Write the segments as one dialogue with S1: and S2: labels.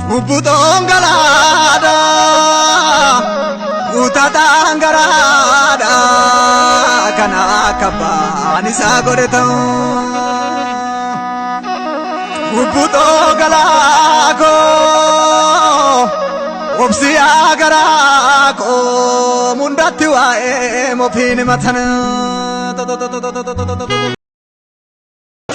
S1: Cubbuu dhongalaadha guutataan garaadha kana akka abbaan isaa godhe ta'u cubbuu dhongalaakoo obsiyaa garaakoo mundatti waa'ee mofiin himatan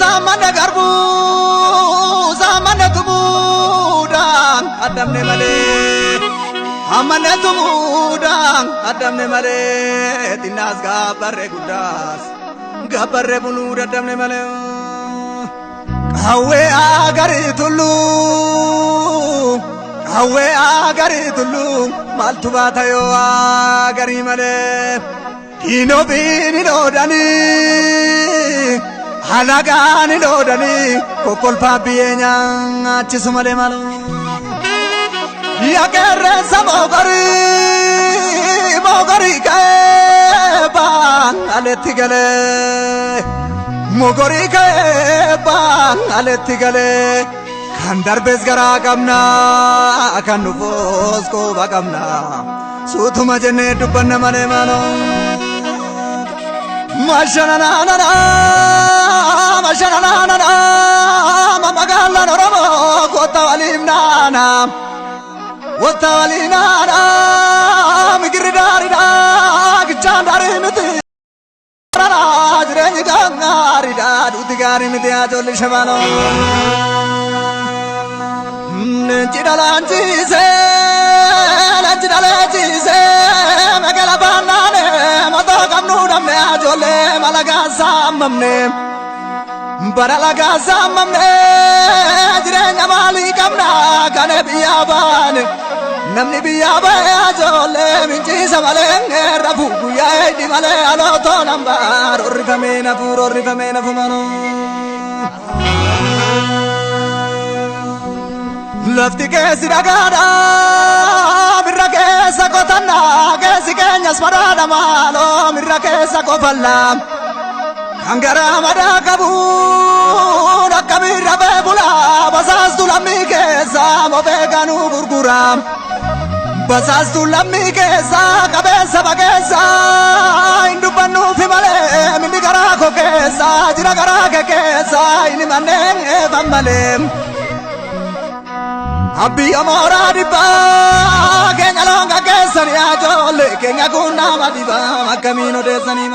S1: zamana garbuu zamana tumuudhaan addamne malee amane tumuudhaan addamne malee xinnaas gaabbarree guddaas gaabbarree buluu daddamne malee qawwee agarii tulluu maaltu baata yoo agarii malee diinoo biini loodanii halagaan loodanii kokkolfaa biyyee nyaachisu malee malu yaaqeerreessa moogorii keebaan aletti galee moogorii keebaan aletti galee kan darbees garaa qabnaa kan dhufoos qooba qabnaa suutuma jennee dubbanna malee malu mashananana magaalaan Oromoo kota waliin naana migirri daariidhaa gichaan daarii miti jireenyi gaariidhaa duuti gaarii miti ijoollee shabaanoo leenci dhalaanchiisee magaalaa baannaane mootoo qabnuu dhabne ijoollee malagaa saammamne baralagaa saammamne jireenya maalii qabna kan biyyaa baane namni biyyaa ba'e ijoollee minciisa malee rafuu guyyaa eeddi malee alootoo nambaar orrifamee nafu manoo lafti keessi dhagaadha mirra keessa qotannaa keessi keenyas madaadha maaloo mirra keessa qofallaa kan garaa madaa qabuun akkamirra beebulaa basaastu lammii keessa mofee ganuu gurguraa basaastu lammii keessa qabeessa bakeessa hin dubbannuufi malee minni garaa koo keessa jira garaa kee keessa hin himanneen eefan malee abbiya mooraa dhibbaa keenya loonga keessanii ijoollee keenya kun nama dhibaa makkamiin odeessanii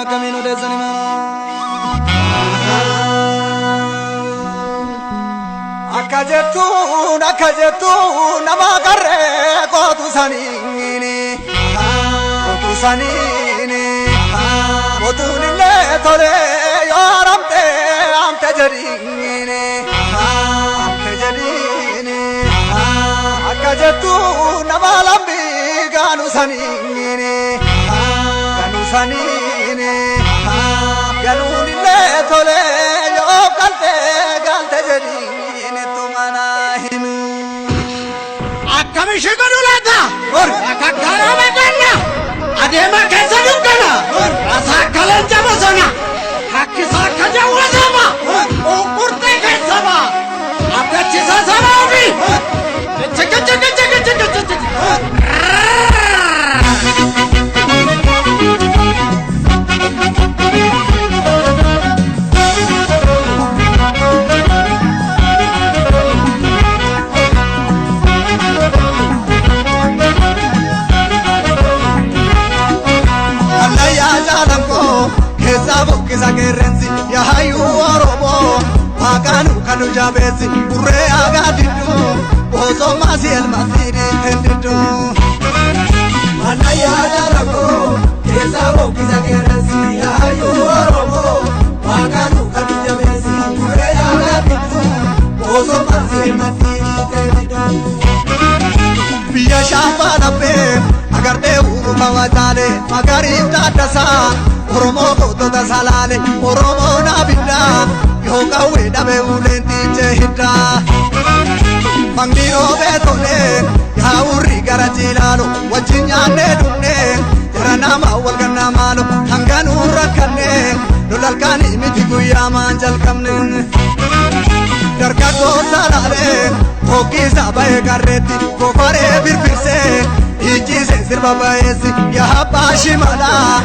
S1: akka jettuun nama qarree kootu saniini mootuun illee tolee yoo amte jedhiini akka jettuun nama lambii gaanu saniini ganuun illee tolee yoo galte jedhiini tumana himu
S2: akkamishi godhu laata akkakkaaraa beekanna adeema keessa dukkana asaakkaleen jabasana hakkisa akka jawwatama qurqurxee keessama abdachisa sanaafi
S1: Bukkisa qeerrensi yaayuu Oromoo maqaan kan jabeessi burree aagaa didduu boosommaa si elmatti dhiiteen didduu. Mana yaada rakkoo keessa bukkisa qeerrensi yaayuu Oromoo maqaan kan jabeessi burree aagaa didduu boosommaa si elmatti dhiiteen didduu. Biyya shaafaa dhabbee agartee uuruka wajaalee magariif taaddasaa. Oromoo gootota salaale Oromoo naabiddaa yoo qawwee dhabe uleen dhiichee hiddaa. Mangii roobee tolee yaa urrii gara jilaalo wajjin nyaannee dhunnee nama wal ganna maalo hanganu rakkanne lolalkaani miti guyyaa maan jalqabne dargaggoo salaalee hoggiisa ba'ee garreetti kofaree birbirse ijjiise sirba ba'eessi yaa abbaa shimalaa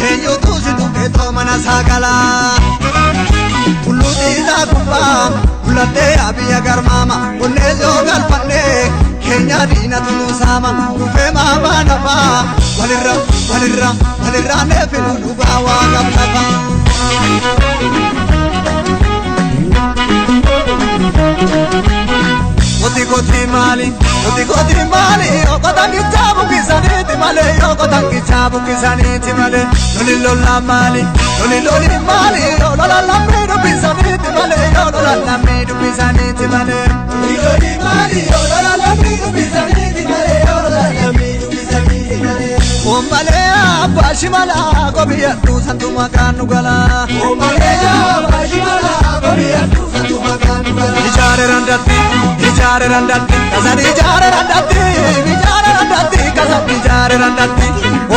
S1: eenyutu si tuqeetoo mana saagalaa tulluutiisaa gubbaa gulattee abiyya garmaama onnee yoo galfannee keenya diinatu nu saama dhufee maamaa nafaa walirra neefinu dhugaa waa qablafa Koti maali Yokota kichabu kisaniti male Yokota kichabu kisaniti male Loli lola mali Lola lamidu kisaniti male Lola lamidu kisaniti male Loli mali Lola lamidu kisaniti male Lola lamidu kisaniti male Ombale abba shimala Kobiyatu santu makanu gala Ombale abba shimala Kobiyatu santu makanu gala Ijare randati Kasan ijare randati Kasan ijare randati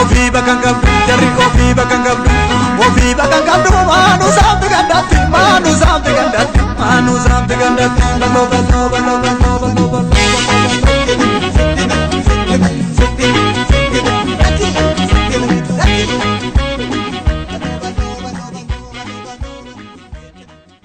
S1: Ofi bakang kabdu Jari ofi bakang kabdu Manu samte gandati Manu samte gandati